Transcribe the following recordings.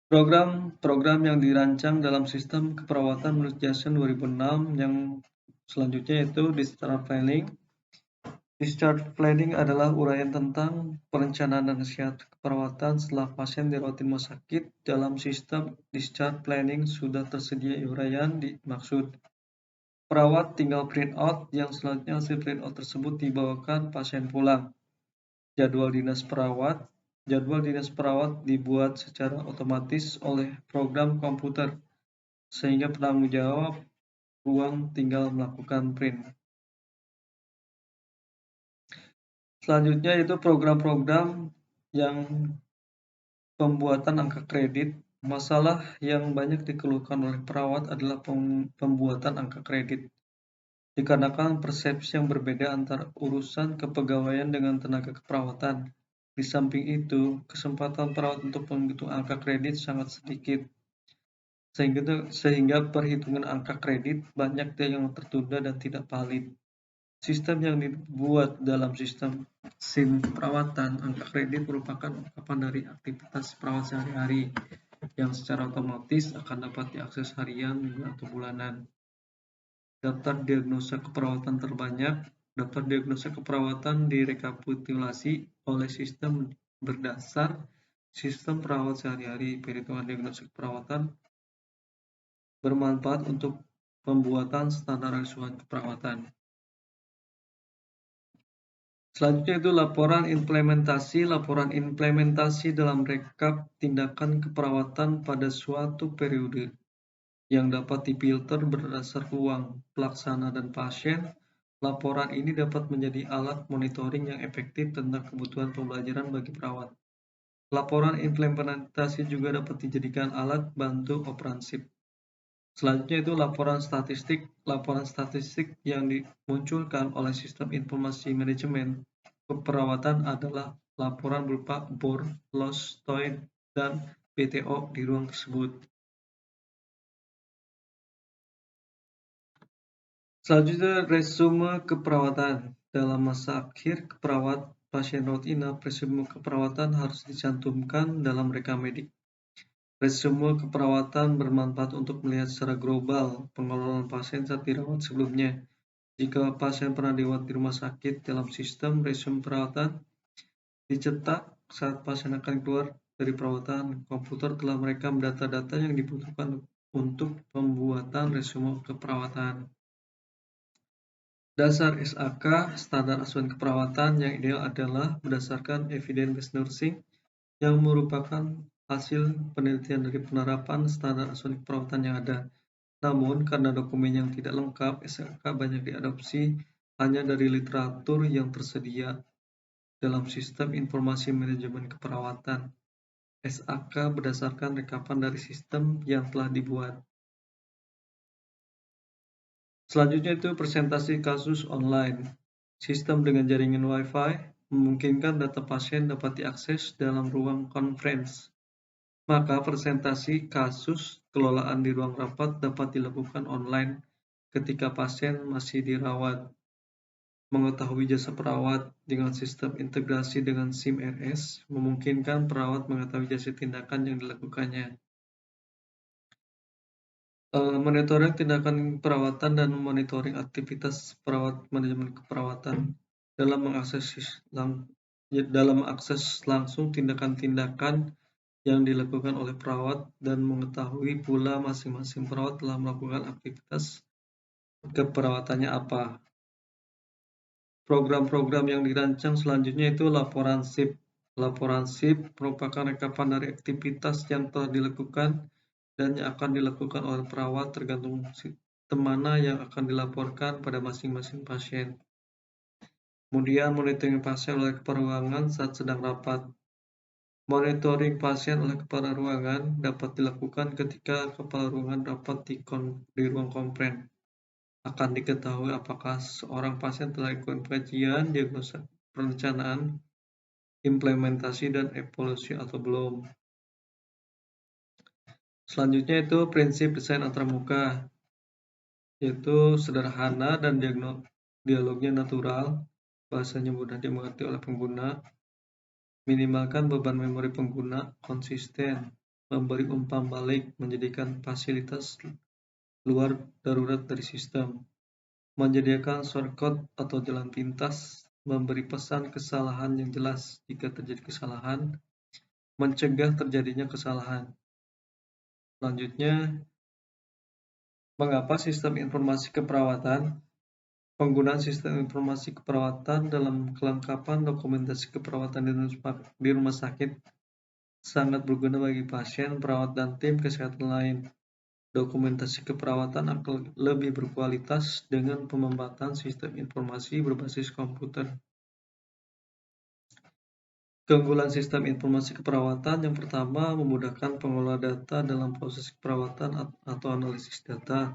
Program-program yang dirancang dalam sistem keperawatan menurut Jason 2006 yang selanjutnya yaitu Discharge Planning. Discharge Planning adalah uraian tentang perencanaan dan kesehatan keperawatan setelah pasien dirawat di rumah sakit. Dalam sistem Discharge Planning sudah tersedia uraian dimaksud. Perawat tinggal print out, yang selanjutnya hasil print out tersebut dibawakan pasien pulang. Jadwal dinas perawat dibuat secara otomatis oleh program komputer, sehingga penanggung jawab ruang tinggal melakukan print. Selanjutnya itu program-program yang pembuatan angka kredit. Masalah yang banyak dikeluhkan oleh perawat adalah pembuatan angka kredit, dikarenakan persepsi yang berbeda antara urusan kepegawaian dengan tenaga keperawatan. Di samping itu, kesempatan perawat untuk menghitung angka kredit sangat sedikit, sehingga perhitungan angka kredit banyak yang tertunda dan tidak valid. Sistem yang dibuat dalam sistem SIM perawatan, angka kredit merupakan ungkapan dari aktivitas perawat sehari-hari yang secara otomatis akan dapat diakses harian, mingguan, atau bulanan. Daftar diagnosa keperawatan terbanyak. Daftar diagnosa keperawatan direkapitulasi oleh sistem berdasar sistem perawat sehari-hari. Perhitungan diagnosa keperawatan bermanfaat untuk pembuatan standar asuhan keperawatan. Selanjutnya itu laporan implementasi. Laporan implementasi dalam rekap tindakan keperawatan pada suatu periode yang dapat difilter berdasar ruang, pelaksana, dan pasien. Laporan ini dapat menjadi alat monitoring yang efektif tentang kebutuhan pembelajaran bagi perawat. Laporan implementasi juga dapat dijadikan alat bantu operansip. Selanjutnya itu laporan statistik. Laporan statistik yang dimunculkan oleh sistem informasi manajemen keperawatan adalah laporan berupa bor, loss, toy, dan PTO di ruang tersebut. Selanjutnya resume keperawatan. Dalam masa akhir keperawat pasien rawat inap, resume keperawatan harus dicantumkan dalam rekam medik. Resume keperawatan bermanfaat untuk melihat secara global pengelolaan pasien saat dirawat sebelumnya. Jika pasien pernah dirawat di rumah sakit, dalam sistem resume perawatan dicetak saat pasien akan keluar dari perawatan. Komputer telah merekam data-data yang dibutuhkan untuk pembuatan resume keperawatan. Dasar SAK, standar asuhan keperawatan yang ideal adalah berdasarkan evidence-based nursing, yang merupakan hasil penelitian dari penerapan standar asuhan keperawatan yang ada. Namun, karena dokumen yang tidak lengkap, SAK banyak diadopsi hanya dari literatur yang tersedia dalam sistem informasi manajemen keperawatan. SAK berdasarkan rekapan dari sistem yang telah dibuat. Selanjutnya itu presentasi kasus online. Sistem dengan jaringan Wi-Fi memungkinkan data pasien dapat diakses dalam ruang conference. Maka presentasi kasus kelolaan di ruang rapat dapat dilakukan online ketika pasien masih dirawat. Mengetahui jasa perawat dengan sistem integrasi dengan SIM RS memungkinkan perawat mengetahui jasa tindakan yang dilakukannya. Monitoring tindakan perawatan dan monitoring aktivitas perawat manajemen keperawatan dalam mengakses langsung tindakan-tindakan yang dilakukan oleh perawat dan mengetahui pula masing-masing perawat telah melakukan aktivitas keperawatannya apa. Program-program yang dirancang selanjutnya itu laporan SIP. Laporan SIP merupakan rekapan dari aktivitas yang telah dilakukan dan yang akan dilakukan oleh perawat tergantung sistem mana yang akan dilaporkan pada masing-masing pasien. Kemudian monitoring pasien oleh kepala ruangan saat sedang rapat. Monitoring pasien oleh kepala ruangan dapat dilakukan ketika kepala ruangan rapat di ruang konferen. Akan diketahui apakah seorang pasien telah lakukan kajian, diagnosa, perencanaan, implementasi, dan evaluasi atau belum. Selanjutnya itu prinsip desain antarmuka, yaitu sederhana dan dialognya natural, bahasanya mudah dimengerti oleh pengguna, minimalkan beban memori pengguna, konsisten. memberi umpan balik, menjadikan fasilitas luar darurat dari sistem, menyediakan shortcut atau jalan pintas, memberi pesan kesalahan yang jelas jika terjadi kesalahan, mencegah terjadinya kesalahan. Selanjutnya, mengapa sistem informasi keperawatan? Penggunaan sistem informasi keperawatan dalam kelengkapan dokumentasi keperawatan di rumah sakit sangat berguna bagi pasien, perawat, dan tim kesehatan lain. Dokumentasi keperawatan akan lebih berkualitas dengan pemanfaatan sistem informasi berbasis komputer. Keunggulan sistem informasi keperawatan yang pertama, memudahkan pengelola data dalam proses keperawatan atau analisis data.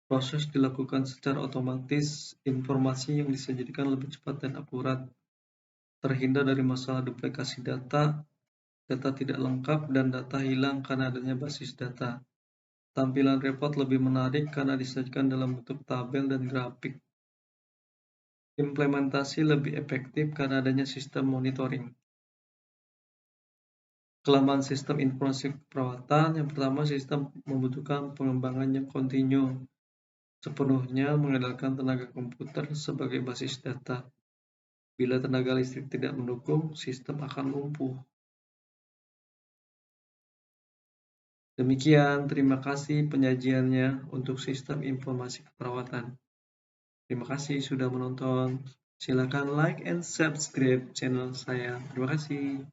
Proses dilakukan secara otomatis, informasi yang disajikan lebih cepat dan akurat. Terhindar dari masalah duplikasi data, data tidak lengkap, dan data hilang karena adanya basis data. Tampilan report lebih menarik karena disajikan dalam bentuk tabel dan grafik. Implementasi lebih efektif karena adanya sistem monitoring. Kelemahan sistem informasi keperawatan, yang pertama, sistem membutuhkan pengembangan yang kontinu, sepenuhnya mengandalkan tenaga komputer sebagai basis data. Bila tenaga listrik tidak mendukung, sistem akan lumpuh. Demikian, terima kasih penyajiannya untuk sistem informasi keperawatan. Terima kasih sudah menonton. Silakan like and subscribe channel saya. Terima kasih.